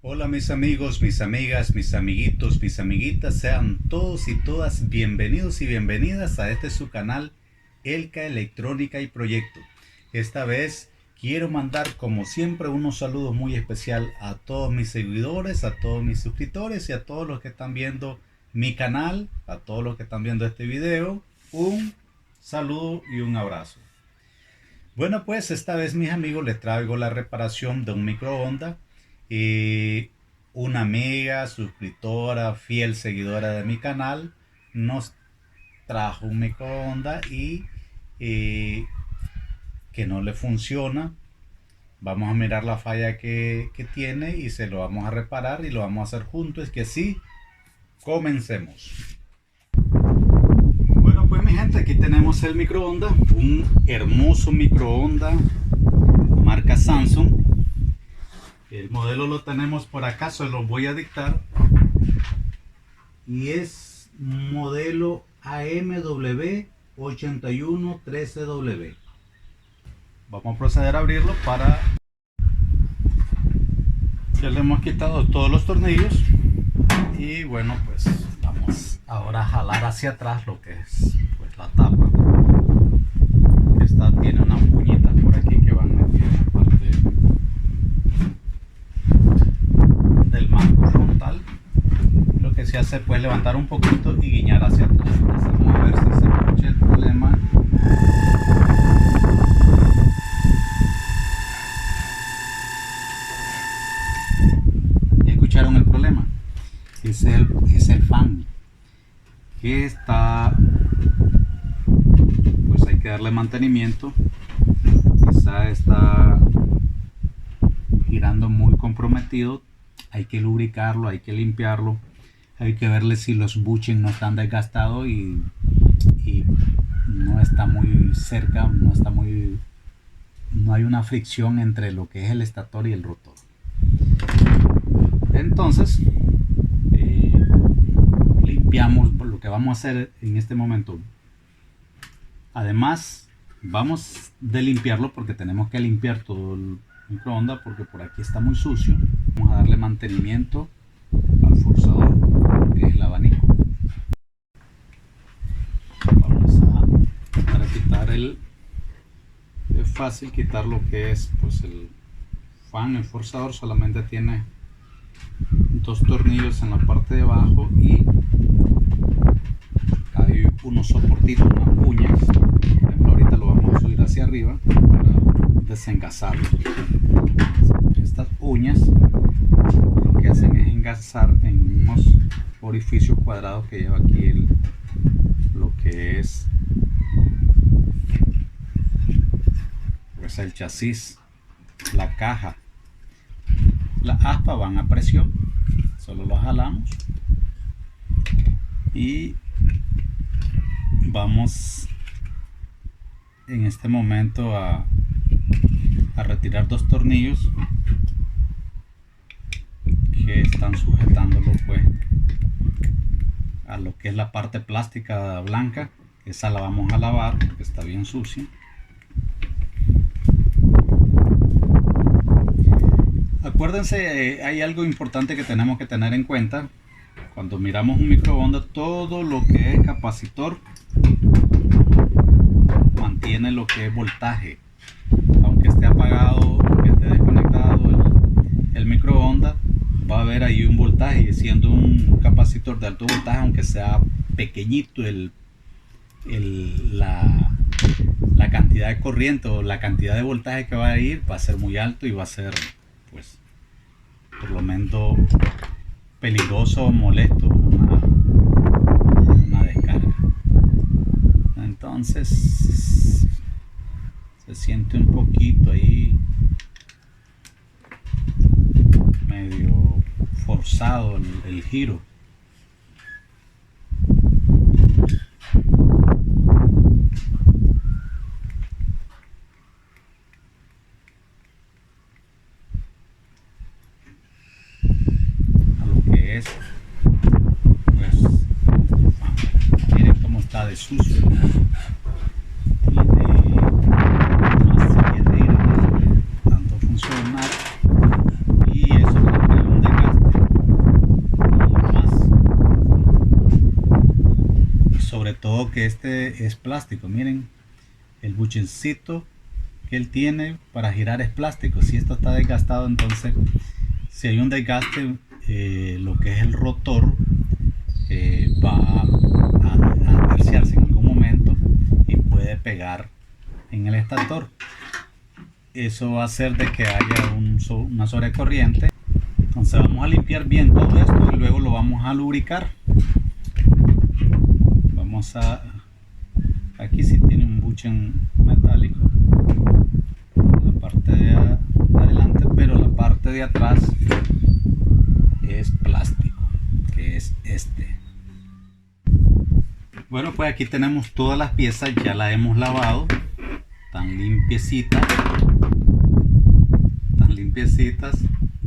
Hola mis amigos, mis amigas, mis amiguitos, mis amiguitas, sean todos y todas bienvenidos y bienvenidas a este su canal Elka Electrónica y Proyecto. Esta vez quiero mandar como siempre unos saludos muy especial a todos mis seguidores, a todos mis suscriptores y a todos los que están viendo mi canal, a todos los que están viendo este video. Un saludo y un abrazo. Bueno, pues esta vez mis amigos les traigo la reparación de un microondas. Una amiga, suscriptora, fiel seguidora de mi canal, nos trajo un microondas y que no le funciona. Vamos a mirar la falla que tiene y se lo vamos a reparar y lo vamos a hacer juntos. Es que sí, comencemos. Bueno, pues mi gente, aquí tenemos el microondas, un hermoso microondas marca Samsung. El modelo lo tenemos por acá, se lo voy a dictar. Y es modelo AMW8113W. Vamos a proceder a abrirlo para... Ya le hemos quitado todos los tornillos. Y bueno, pues vamos ahora a jalar hacia atrás lo que es pues la tapa. Esta tiene unas puñitas por aquí que van aquí en la parte del marco frontal. Lo que se hace pues levantar un poquito y guiñar hacia atrás. Vamos a ver si se escucha el problema. ¿Ya escucharon el problema? Es el fan que está, pues hay que darle mantenimiento. Quizá está girando muy comprometido. Hay que lubricarlo, hay que limpiarlo, hay que verle si los bushings no están desgastados y no está muy cerca, no hay una fricción entre lo que es el estator y el rotor. Entonces limpiamos. Lo que vamos a hacer en este momento, además vamos de limpiarlo, porque tenemos que limpiar todo el microondas porque por aquí está muy sucio. Vamos a darle mantenimiento al forzador, que es el abanico. Vamos para quitar es fácil quitar lo que es pues el fan. El forzador solamente tiene dos tornillos en la parte de abajo y hay unos soportitos, unas uñas. Por ejemplo, ahorita lo vamos a subir hacia arriba para desengasarlo. Estas uñas lo que hacen es engasar en unos orificios cuadrados que lleva aquí lo que es pues el chasis, la caja. Las aspas van a presión, solo lo jalamos y vamos en este momento a retirar dos tornillos que están sujetándolo pues a lo que es la parte plástica blanca. Esa la vamos a lavar porque está bien sucia. Acuérdense, hay algo importante que tenemos que tener en cuenta cuando miramos un microondas. Todo lo que es capacitor mantiene lo que es voltaje, aunque esté apagado, aunque esté desconectado el microondas, va a haber ahí un voltaje. Siendo un capacitor de alto voltaje, aunque sea pequeñito la cantidad de corriente o la cantidad de voltaje que va a ir, va a ser muy alto y va a ser pues por lo menos peligroso o molesto una descarga. Entonces se siente un poquito ahí medio forzado el giro. A lo que es pues nuestro fan. Miren cómo está de sucio. Tiene más 7 tanto funcionar. Y eso es un todo que este es plástico. Miren, el buchencito que él tiene para girar es plástico. Si esto está desgastado, entonces si hay un desgaste, lo que es el rotor va a terciarse en algún momento y puede pegar en el estator. Eso va a hacer de que haya una sobrecorriente. Entonces vamos a limpiar bien todo esto y luego lo vamos a lubricar. Vamos a... Aquí sí tiene un buchen metálico la parte de adelante, pero la parte de atrás es plástico, que es este. Bueno, pues aquí tenemos todas las piezas, ya las hemos lavado, tan limpiecitas,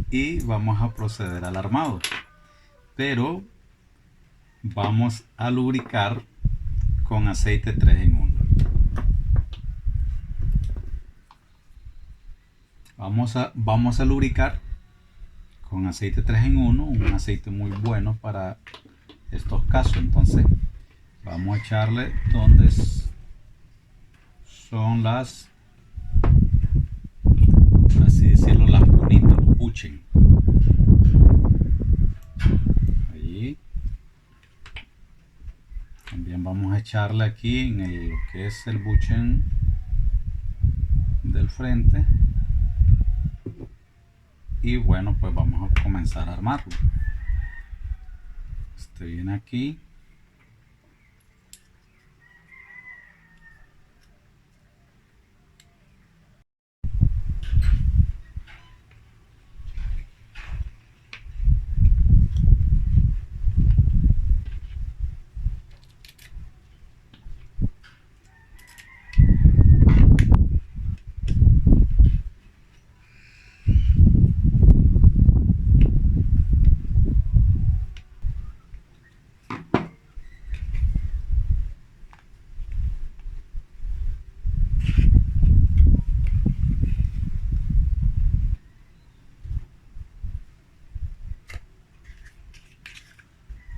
y vamos a proceder al armado. Pero vamos a lubricar con aceite 3 en 1. Vamos a lubricar con aceite 3 en 1, un aceite muy bueno para estos casos. Entonces vamos a echarle donde son las, así decirlo, las bonitas, los buchen. Allí. También vamos a echarle aquí en lo que es el buchen del frente. Y bueno, pues vamos a comenzar a armarlo. Este viene aquí.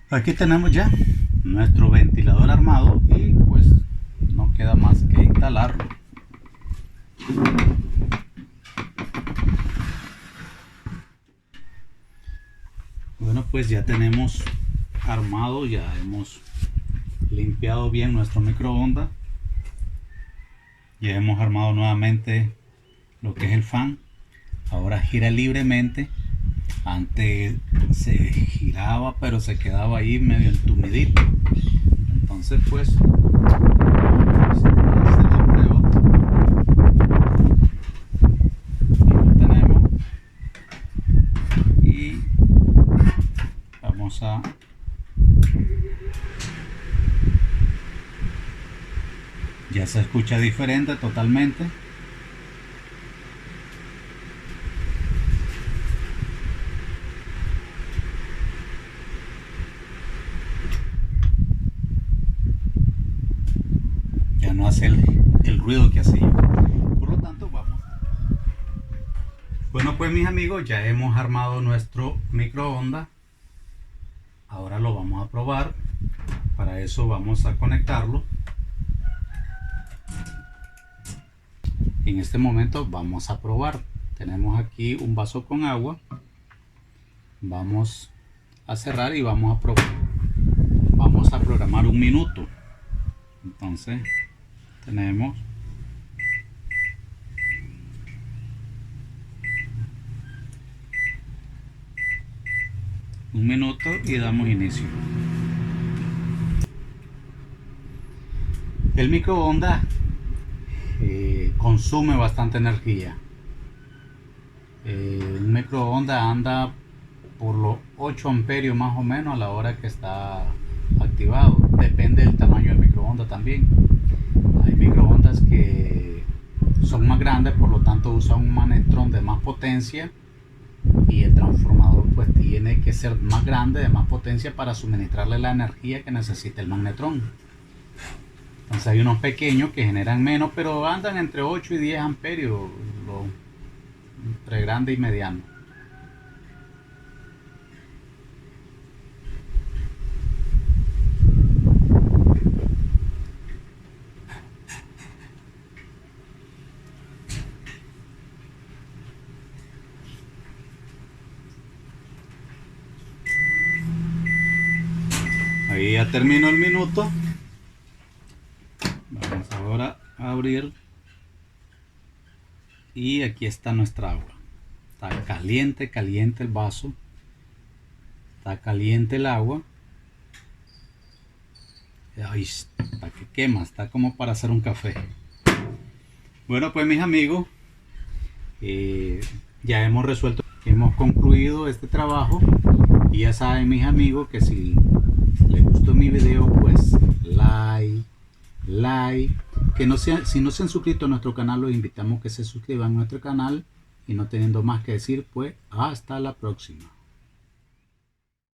Aquí tenemos ya nuestro ventilador armado y pues no queda más que instalarlo. Bueno, pues ya tenemos armado, ya hemos limpiado bien nuestro microondas, ya hemos armado nuevamente lo que es el fan. Ahora gira libremente. Antes se giraba pero se quedaba ahí medio entumidito. Entonces pues vamos a hacer la prueba. Aquí lo tenemos y vamos a ya se escucha diferente totalmente. No hace el ruido que hacía. Por lo tanto, vamos. Bueno, pues mis amigos, ya hemos armado nuestro microondas. Ahora lo vamos a probar. Para eso vamos a conectarlo. En este momento vamos a probar. Tenemos aquí un vaso con agua. Vamos a cerrar y vamos a probar. Vamos a programar 1 minuto. Entonces tenemos un minuto y damos inicio. El microondas consume bastante energía. El microondas anda por los 8 amperios más o menos a la hora que está activado. Depende del tamaño del microondas también. Hay microondas que son más grandes, por lo tanto usan un magnetrón de más potencia y el transformador pues tiene que ser más grande, de más potencia, para suministrarle la energía que necesita el magnetrón. Entonces hay unos pequeños que generan menos, pero andan entre 8 y 10 amperios, entre grande y mediano. Ahí ya terminó el minuto. Vamos ahora a abrir. Y aquí está nuestra agua. Está caliente, caliente el vaso. Está caliente el agua. Ay, está que quema, está como para hacer un café. Bueno, pues mis amigos, ya hemos resuelto, hemos concluido este trabajo. Y ya saben, mis amigos, que si les gustó mi video, pues like. Que no sean, si no se han suscrito a nuestro canal, los invitamos a que se suscriban a nuestro canal. Y no teniendo más que decir, pues hasta la próxima.